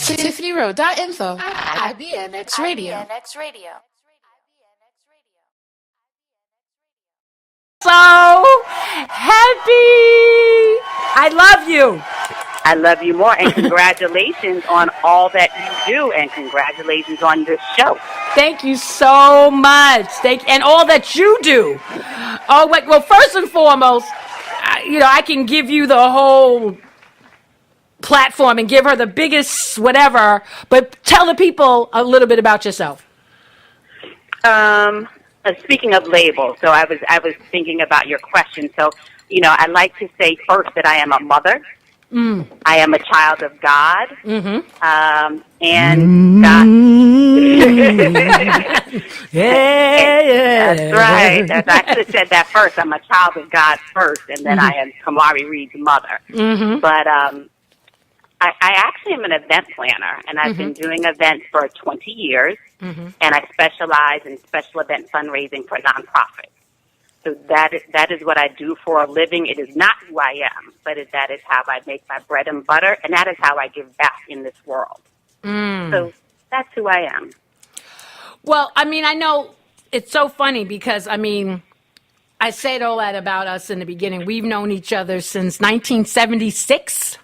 Tiffaniero.info. IBNX Radio. So happy. I love you. I love you more, and congratulations on all that you do, and congratulations on this show. Thank you so much. And all that you do. Oh, well, first and foremost, I can give you the whole platform and give her the biggest whatever, but tell the people a little bit about yourself. Speaking of labels, so I was thinking about your question. So, I like to say first that I am a mother. I am a child of God. And God. Yeah. That's right. I should have said that first. I'm a child of God first, and then I am Kamari Reed's mother. But I actually am an event planner, and I've been doing events for 20 years, and I specialize in special event fundraising for nonprofits. So that is what I do for a living. It is not who I am, but that is how I make my bread and butter, and that is how I give back in this world. So that's who I am. Well, I know it's so funny because, I said all that about us in the beginning. We've known each other since 1976.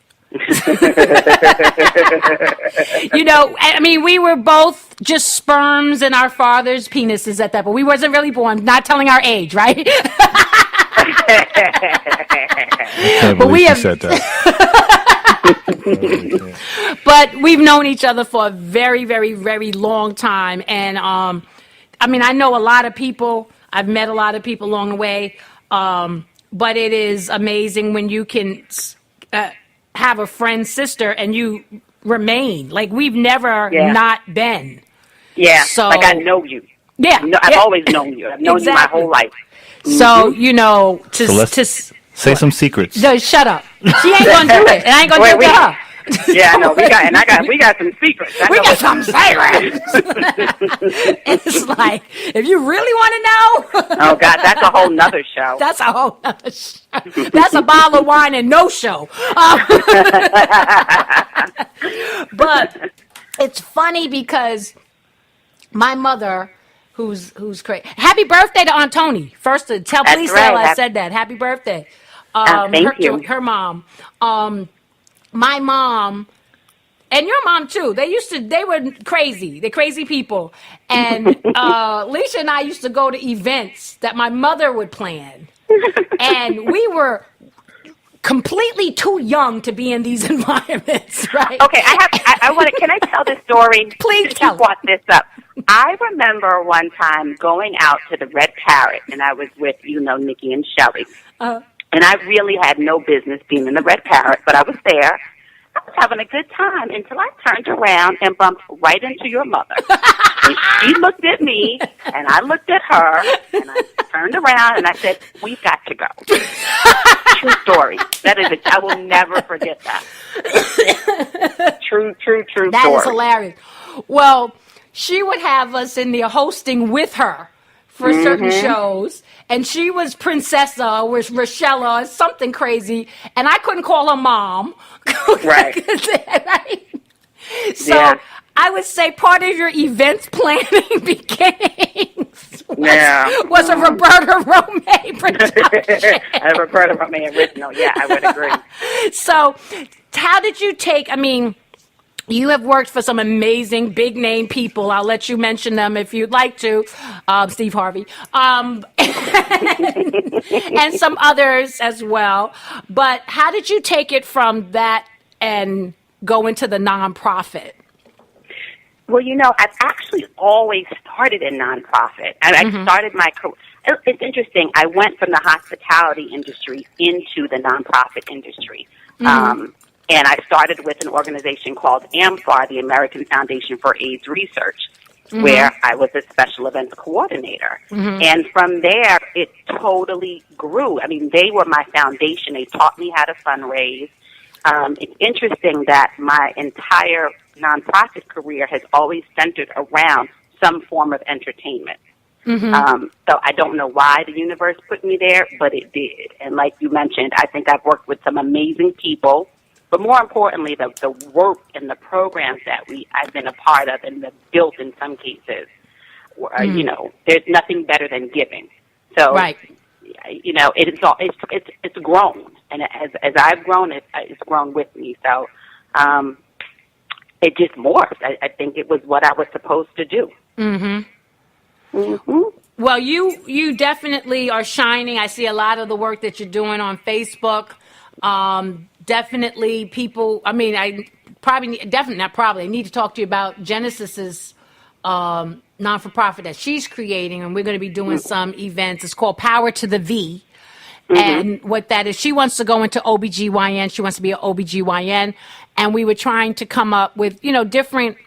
We were both just sperms in our father's penises at that, but we wasn't really born. Not telling our age, right? But we have said that. But we've known each other for a very, very, very long time, and I know a lot of people. I've met a lot of people along the way, but it is amazing when you can have a friend, sister, and you remain. Like, we've never not been. Yeah, so, like I know you. Yeah. I've always known you. I've known you my whole life. So, say some secrets. No, shut up. She ain't going to do it, and I ain't going to do it to her. Yeah, I know. We got some secrets. We got some secrets. It's like, if you really want to know. Oh, God, that's a whole nother show. That's a whole nother show. That's a bottle of wine and no show. But it's funny because my mother, who's great. Happy birthday to Aunt Tony. First, please tell I said that. Happy birthday. Thank you. Her mom. My mom and your mom too. They were crazy. They're crazy people. And Elisha and I used to go to events that my mother would plan. And we were completely too young to be in these environments, right? Okay, can I tell this story? Please tell. You brought this up. I remember one time going out to the Red Parrot, and I was with, Nikki and Shelly. And I really had no business being in the Red Parrot, but I was there. I was having a good time until I turned around and bumped right into your mother. And she looked at me, and I looked at her, and I turned around, and I said, "We've got to go." True story. I will never forget that. True story. That is hilarious. Well, she would have us in there hosting with her for certain shows, and she was Princessa or Rochelle or something crazy, and I couldn't call her mom. Right. So I would say part of your events planning beginnings was a Roberta Romay production. A Roberta Romay original, yeah, I would agree. So how did you take, you have worked for some amazing big-name people. I'll let you mention them if you'd like to. Steve Harvey. And some others as well. But how did you take it from that and go into the nonprofit? Well, I've actually always started in nonprofit. I started my career. It's interesting. I went from the hospitality industry into the nonprofit industry. And I started with an organization called AMFAR, the American Foundation for AIDS Research, where I was a special events coordinator. And from there, it totally grew. They were my foundation. They taught me how to fundraise. It's interesting that my entire nonprofit career has always centered around some form of entertainment. So I don't know why the universe put me there, but it did. And like you mentioned, I think I've worked with some amazing people but more importantly, the work and the programs that I've been a part of and have built in some cases. You know, there's nothing better than giving. So, right. You know, it's grown, and as I've grown, it's grown with me. So, it just morphed. I think it was what I was supposed to do. Mm-hmm. Mm-hmm. Well, you definitely are shining. I see a lot of the work that you're doing on Facebook. Definitely people, I mean, I need to talk to you about Genesis's non-for-profit that she's creating, and we're going to be doing some events. It's called Power to the V. And what that is, she wants to go into OBGYN. She wants to be an OBGYN. And we were trying to come up with, you know, different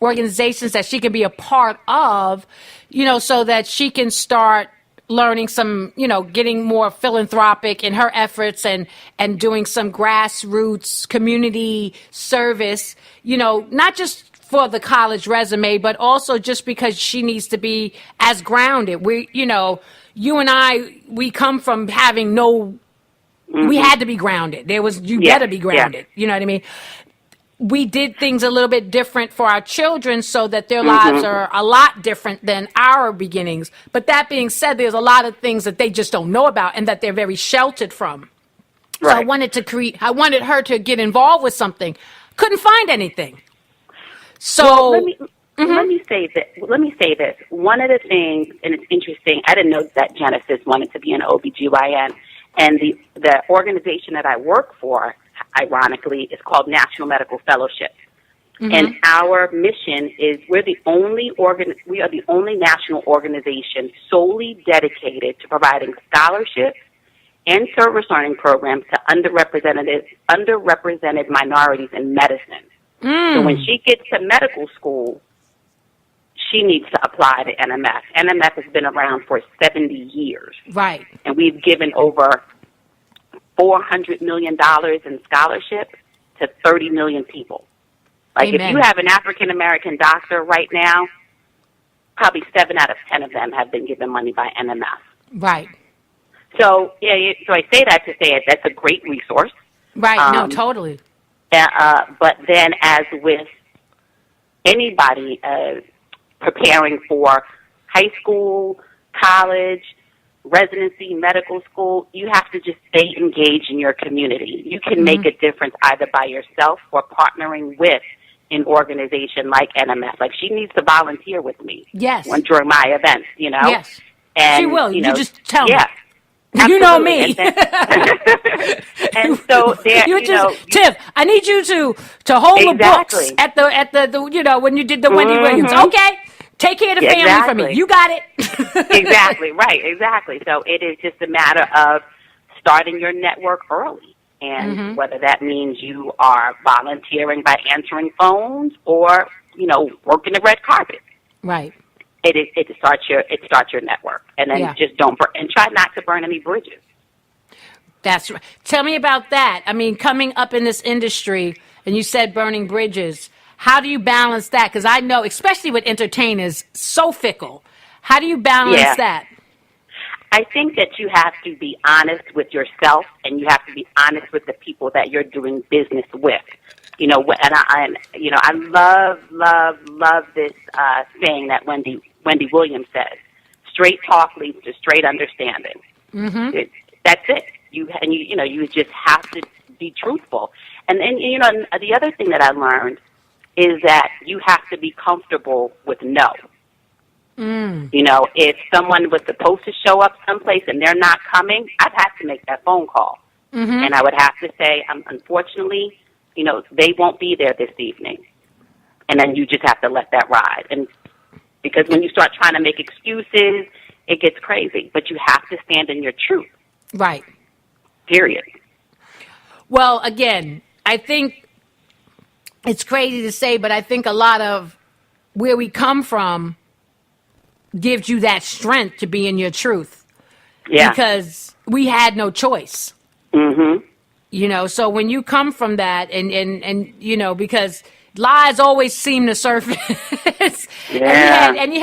organizations that she can be a part of, you know, so that she can start learning some, you know, getting more philanthropic in her efforts and doing some grassroots community service, you know, not just for the college resume, but also just because she needs to be as grounded. We, you know, you and I, we come from having we had to be grounded. You better be grounded. You know what I mean? We did things a little bit different for our children so that their lives are a lot different than our beginnings. But that being said, there's a lot of things that they just don't know about and that they're very sheltered from. Right. So I wanted her to get involved with something. Couldn't find anything. So well, let me say this. One of the things, and it's interesting, I didn't know that Genesis wanted to be an OBGYN, and the organization that I work for, ironically, is called National Medical Fellowship. And our mission is we are the only national organization solely dedicated to providing scholarships and service learning programs to underrepresented minorities in medicine. So when she gets to medical school, she needs to apply to NMF. NMF has been around for 70 years. Right. And we've given over $400 million in scholarships to 30 million people. Like, Amen. If you have an African-American doctor right now, probably 7 out of 10 of them have been given money by NMF. Right. So, so I say that to say that's a great resource. Right, no, totally. But then as with anybody preparing for high school, college, residency, medical school, you have to just stay engaged in your community. You can make a difference either by yourself or partnering with an organization like NMS. Like, she needs to volunteer with me. Yes. During my events, you know? Yes. And, she will. You just tell me. Absolutely. You know me. And so there, Tiff, I need you to hold the books at the you know, when you did the Wendy Williams. Okay. Take care of the family for me. You got it. Exactly. Right. Exactly. So it is just a matter of starting your network early. And whether that means you are volunteering by answering phones or, you know, working the red carpet. Right. It starts your network, and then just don't burn, and try not to burn any bridges. That's right. Tell me about that. I mean, coming up in this industry, and you said burning bridges. How do you balance that? Because I know, especially with entertainers, so fickle. How do you balance that? I think that you have to be honest with yourself, and you have to be honest with the people that you're doing business with. You know, and I love this saying that Wendy Williams says: "Straight talk leads to straight understanding." That's it. You just have to be truthful. And then, you know, the other thing that I learned is that you have to be comfortable with no. You know, if someone was supposed to show up someplace and they're not coming, I've had to make that phone call, and I would have to say, unfortunately, you know, they won't be there this evening. And then you just have to let that ride. And because when you start trying to make excuses, it gets crazy. But you have to stand in your truth. Right. Period. Well, again, I think it's crazy to say, but I think a lot of where we come from gives you that strength to be in your truth. Yeah. Because we had no choice. You know, so when you come from that and you know, because lies always seem to surface. And you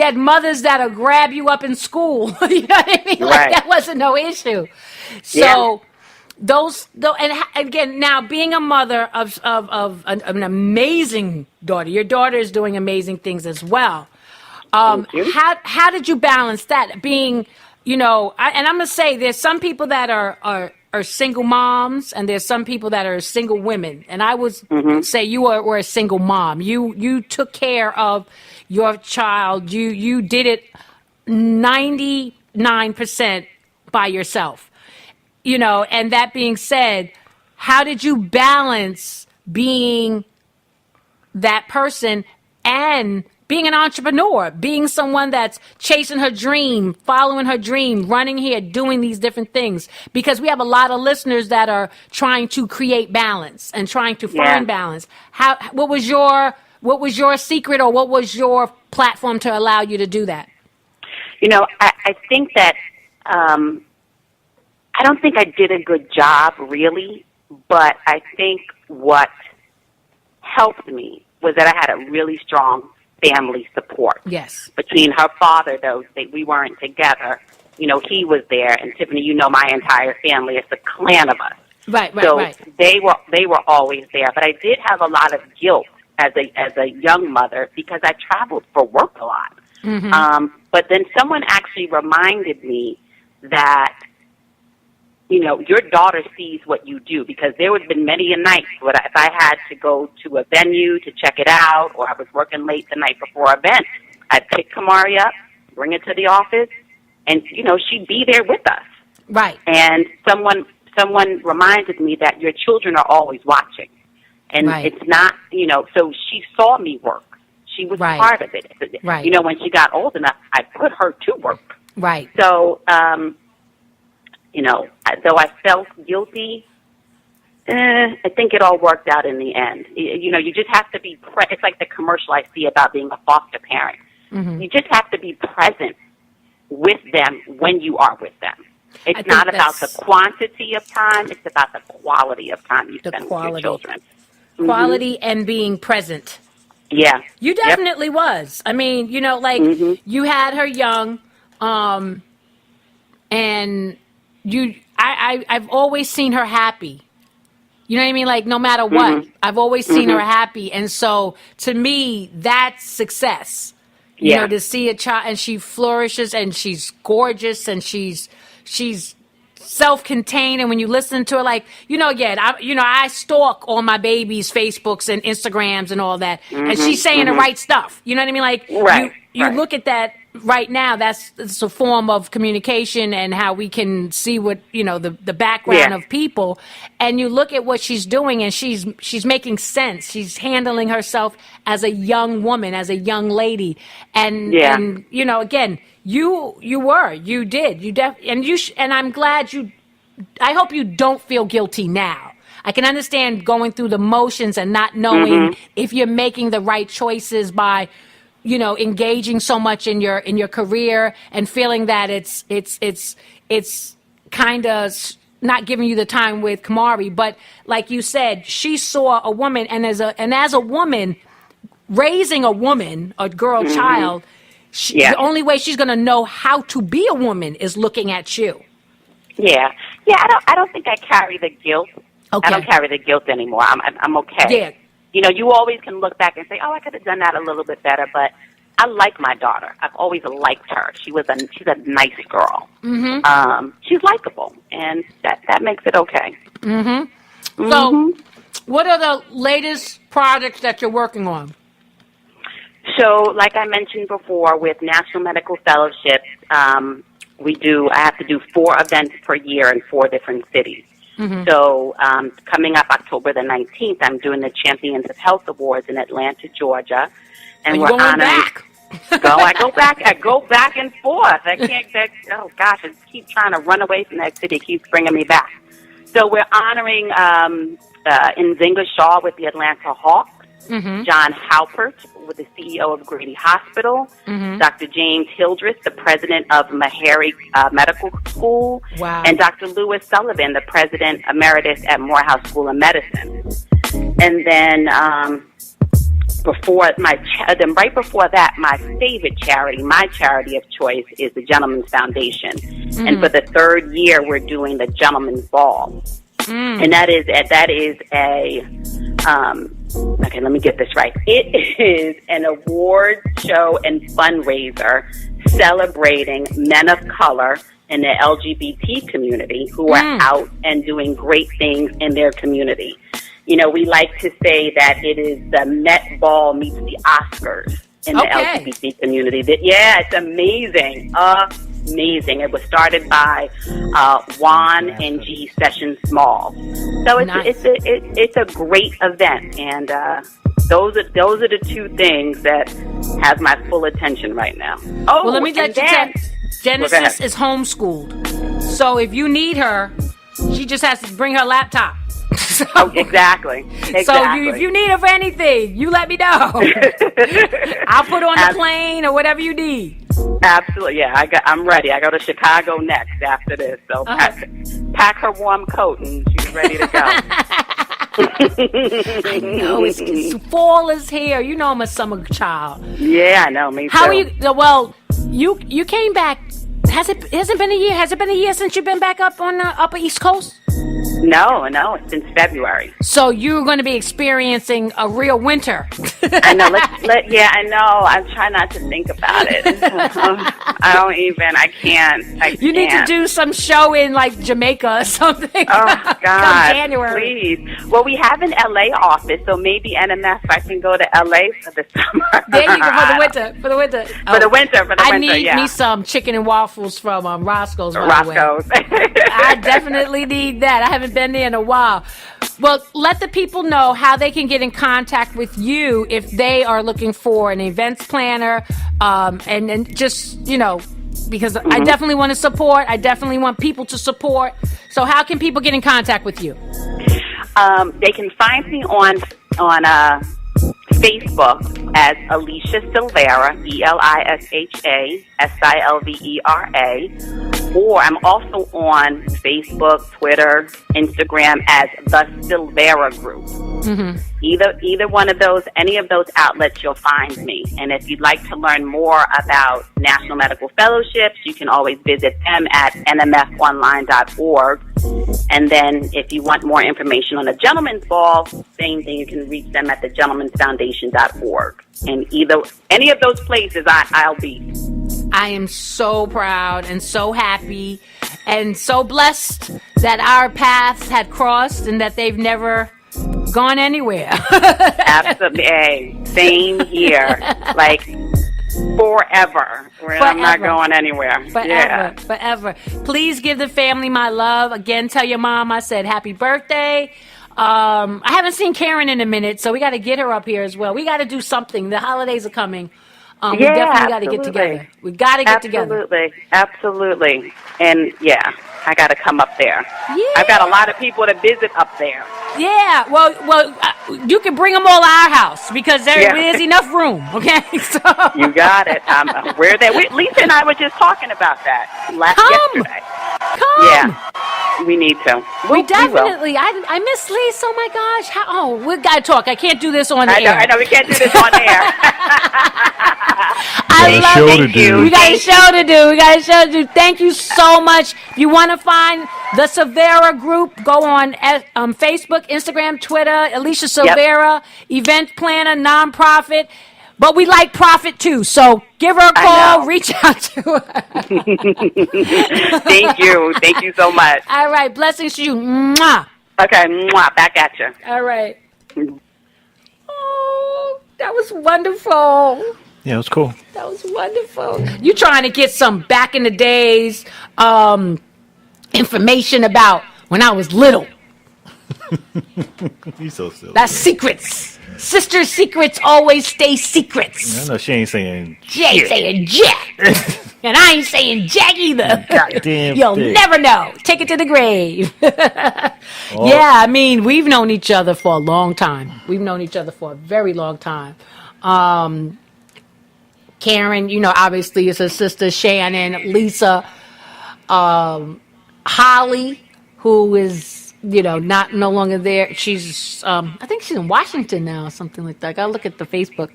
had mothers that'll grab you up in school. You know what I mean? Like, that wasn't no issue. So and again, now being a mother of an amazing daughter, your daughter is doing amazing things as well. How did you balance that? Being, and I'm gonna say there's some people that are single moms, and there's some people that are single women. And I would say you were a single mom. You took care of your child. You did it 99% by yourself. And that being said, how did you balance being that person and being an entrepreneur, being someone that's chasing her dream, following her dream, running here, doing these different things? Because we have a lot of listeners that are trying to create balance and trying to find balance. What was your secret, or what was your platform to allow you to do that? I think that I don't think I did a good job, really, but I think what helped me was that I had a really strong family support. Yes. Between her father, though, we weren't together. He was there, and Tiffany, my entire family. It's a clan of us. Right. So they were always there. But I did have a lot of guilt as a young mother because I traveled for work a lot. But then someone actually reminded me that your daughter sees what you do, because there would have been many a night where if I had to go to a venue to check it out, or I was working late the night before an event, I'd pick Kamari up, bring it to the office, and, she'd be there with us. Right. And someone reminded me that your children are always watching. And it's not, so she saw me work. She was part of it. Right. When she got old enough, I put her to work. Right. So, though I felt guilty, I think it all worked out in the end. You just have to be it's like the commercial I see about being a foster parent. You just have to be present with them when you are with them. It's not about the quantity of time, it's about the quality of time you spend with your children. Quality and being present. Yeah. You definitely was. I mean, you had her young, and I've always seen her happy. You know what I mean? Like, no matter what, I've always seen her happy. And so, to me, that's success. To see a child, and she flourishes, and she's gorgeous, and she's self-contained. And when you listen to her, like, again, I stalk all my babies' Facebooks and Instagrams and all that, and she's saying the right stuff. You know what I mean? Like, you look at that right now. It's a form of communication and how we can see what the background of people. And you look at what she's doing, and she's making sense. She's handling herself as a young woman, as a young lady, and again. And I'm glad I hope you don't feel guilty now. I can understand going through the motions and not knowing if you're making the right choices by, engaging so much in your career and feeling that it's kind of not giving you the time with Kamari. But like you said, she saw a woman, and as a woman, raising a woman, a girl child, the only way she's going to know how to be a woman is looking at you. Yeah. I don't think I carry the guilt. Okay. I don't carry the guilt anymore. I'm okay. Yeah. You always can look back and say, "Oh, I could have done that a little bit better." But I like my daughter. I've always liked her. She's a nice girl. She's likable, and that makes it okay. So, what are the latest projects that you're working on? So, like I mentioned before, with National Medical Fellowships, I have to do 4 events per year in 4 different cities. So, coming up October the 19th, I'm doing the Champions of Health Awards in Atlanta, Georgia. And we're honoring... back. I go back and forth. I keep trying to run away from that city. It keeps bringing me back. So we're honoring Nzinga Shaw with the Atlanta Hawks, John Halpert with the CEO of Grady Hospital, Dr. James Hildreth, the president of Meharry Medical School, and Dr. Louis Sullivan, the president emeritus at Morehouse School of Medicine. And then right before that, my favorite charity, my charity of choice, is the Gentleman's Foundation. And for the 3rd year, we're doing the Gentleman's Ball. And that is a okay, let me get this right. It is an award show and fundraiser celebrating men of color in the LGBT community who are out and doing great things in their community. You know, we like to say that it is the Met Ball meets the Oscars in the LGBT community. It's amazing. Amazing. It was started by Juan and G Session Small. So it's a great event, and those are the two things that have my full attention right now. Oh, well, let me let you tell. Genesis is homeschooled, so if you need her, she just has to bring her laptop. So, exactly. So if you need her for anything, you let me know. I'll put on the plane or whatever you need. Absolutely, yeah. I'm ready. I go to Chicago next after this, so pack her warm coat and she's ready to go. I know it's fall is here. You know I'm a summer child. Yeah, I know. Me too. How are you? Well, you came back. Hasn't been a year? Has it been a year since you've been back up on the Upper East Coast? No, it's since February. So you're going to be experiencing a real winter. I know. I know. I'm trying not to think about it. I can't. You need to do some show in like Jamaica or something. Oh, God. January. Please. Well, we have an LA office, so maybe NMF, I can go to LA for the summer. There you go, for the winter. For the winter. I need me some chicken and waffles from Roscoe's. Roscoe's. I definitely need that. I haven't been there in a while. Well, let the people know how they can get in contact with you if they are looking for an events planner, and just, you know, because I definitely want to support. I definitely want people to support. So how can people get in contact with you? They can find me on Facebook as Elisha Silvera, Elisha Silvera, or I'm also on Facebook, Twitter, Instagram as the Silvera Group. Either one of those, any of those outlets, you'll find me. And if you'd like to learn more about National Medical Fellowships, you can always visit them at nmfonline.org. And then if you want more information on the Gentleman's Ball, same thing, you can reach them at thegentleman'sfoundation.org. And any of those places, I'll be. I am so proud and so happy and so blessed that our paths had crossed and that they've never gone anywhere. Absolutely. Hey, same here. Like forever. I'm not going anywhere. Forever. Please give the family my love. Again, tell your mom I said happy birthday. I haven't seen Karen in a minute, so we got to get her up here as well. We got to do something. The holidays are coming. We definitely got to get together. We got to get together. Absolutely. And yeah, I got to come up there. Yeah. I've got a lot of people to visit up there. Yeah. Well, you can bring them all to our house because there's enough room. Okay. So you got it. We're there. Lisa and I were just talking about that yesterday. Come. Yeah. We need to. We definitely. I miss Lisa. Oh my gosh. We gotta talk. I can't do this on the air. I know. We can't do this on air. I love it. We got a show to do. Thank you so much. If you want to find the Silvera Group, go on Facebook, Instagram, Twitter. Elisha Silvera, event planner, nonprofit. But we like profit too, so give her a call, reach out to her. Thank you so much. All right, blessings to you. Mwah. Okay, mwah, back at you. All right. Oh, that was wonderful. Yeah, it was cool. That was wonderful. You trying to get some back in the days information about when I was little. He's so silly. That's secrets. Sister secrets always stay secrets. I know she ain't saying She ain't saying Jack. And I ain't saying Jack either. Goddamn You'll thing. never know. Take it to the grave. Yeah, I mean, we've known each other for a long time. We've known each other for a very long time. Karen, you know, obviously is her sister. Shannon, Lisa, Holly, who is, you know, no longer there. She's, I think she's in Washington now or something like that. I gotta look at the Facebook.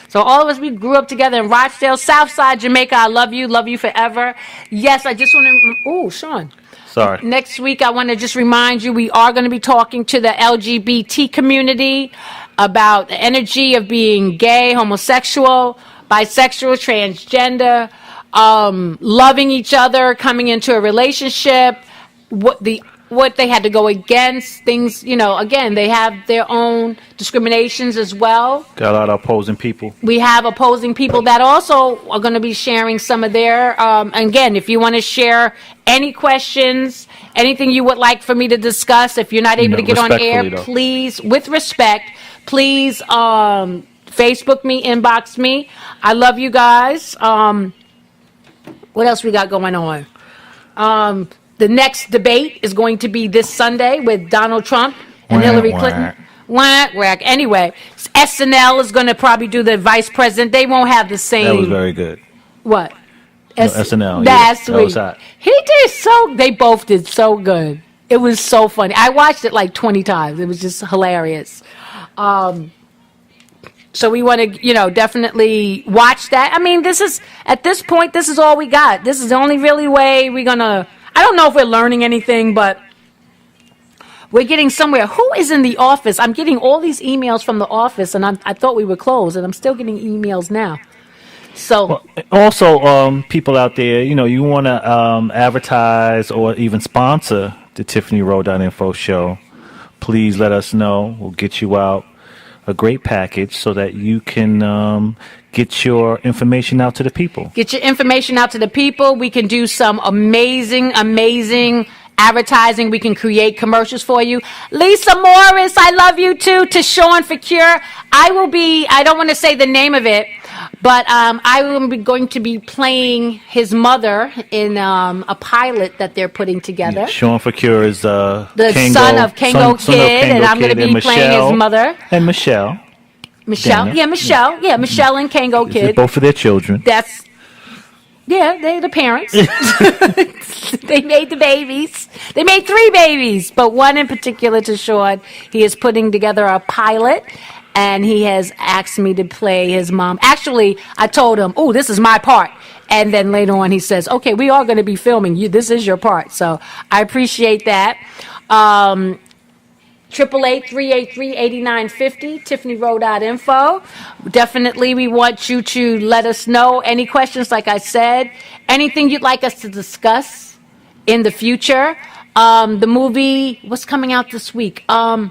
So all of us, we grew up together in Rochdale, Southside Jamaica. I love you forever. Yes, I just want to, Sean. Sorry. Next week, I want to just remind you, we are going to be talking to the LGBT community about the energy of being gay, homosexual, bisexual, transgender, loving each other, coming into a relationship, what they had to go against, things, again, they have their own discriminations as well. Got a lot of opposing people. We have opposing people that also are going to be sharing some of their, again, if you want to share any questions, anything you would like for me to discuss, if you're not able to get on air, please, with respect, please Facebook me, inbox me. I love you guys. What else we got going on? The next debate is going to be this Sunday with Donald Trump and Hillary Clinton. Whack. Anyway, SNL is going to probably do the vice president. They won't have the same. That was very good. What? SNL. That's that was hot. They both did so good. It was so funny. I watched it like 20 times. It was just hilarious. So we want to, definitely watch that. I mean, at this point, this is all we got. This is the only really way we're going to, I don't know if we're learning anything, but we're getting somewhere. Who is in the office? I'm getting all these emails from the office, and I thought we were closed, and I'm still getting emails now. So also, people out there, you want to advertise or even sponsor the TiffanyRowe.info show, please let us know. We'll get you out a great package so that you can get your information out to the people. Get your information out to the people. We can do some amazing advertising. We can create commercials for you. Lisa Morris, I love you too. To Sean for Cure. I don't want to say the name of it, but I will be going to be playing his mother in a pilot that they're putting together. Yeah, Sean for Cure is the son of Kango Kid, and I'm going to be playing his mother. And Michelle. Michelle. Yeah, Michelle. Yeah, Michelle and Kango Kid. Both of their children. They're the parents. They made the babies. They made 3 babies, but one in particular to Sean. He is putting together a pilot, and he has asked me to play his mom. Actually, I told him, this is my part. And then later on he says, okay, we are going to be filming you. This is your part. So I appreciate that. 888-383-8950, TiffanyRowe.info. Definitely, we want you to let us know any questions, like I said, anything you'd like us to discuss in the future. The movie, what's coming out this week? The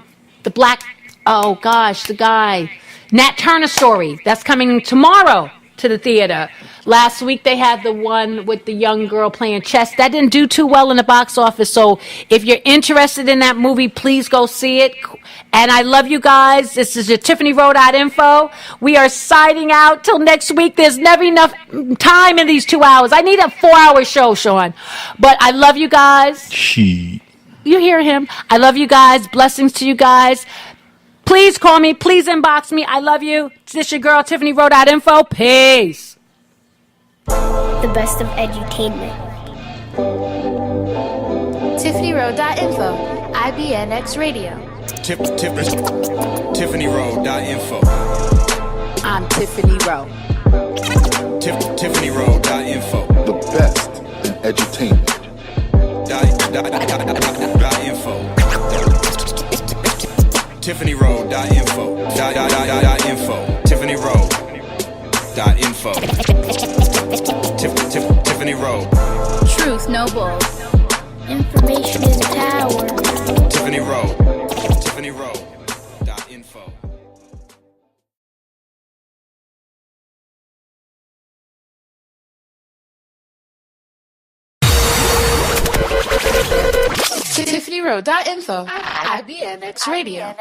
guy, Nat Turner story. That's coming tomorrow to the theater. Last week they had the one with the young girl playing chess. That didn't do too well in the box office. So if you're interested in that movie, please go see it. And I love you guys. This is your TiffanyRowe.info. We are signing out till next week. There's never enough time in these 2 hours. I need a 4-hour show, Sean. But I love you guys. You hear him. I love you guys. Blessings to you guys. Please call me. Please inbox me. I love you. This is your girl, TiffanyRowe.info. Peace. The best of edutainment. TiffanyRowe.info. IBNX Radio. TiffanyRowe.info. I'm Tiffany Rowe. TiffanyRowe.info. The best in edutainment. .info. TiffanyRowe.info. .info. TiffanyRowe.info. Tiffany Rowe. Truth, no bull. Information is power. Tiffany Rowe. TiffanyRowe.info. TiffanyRowe.info. IBNX Radio.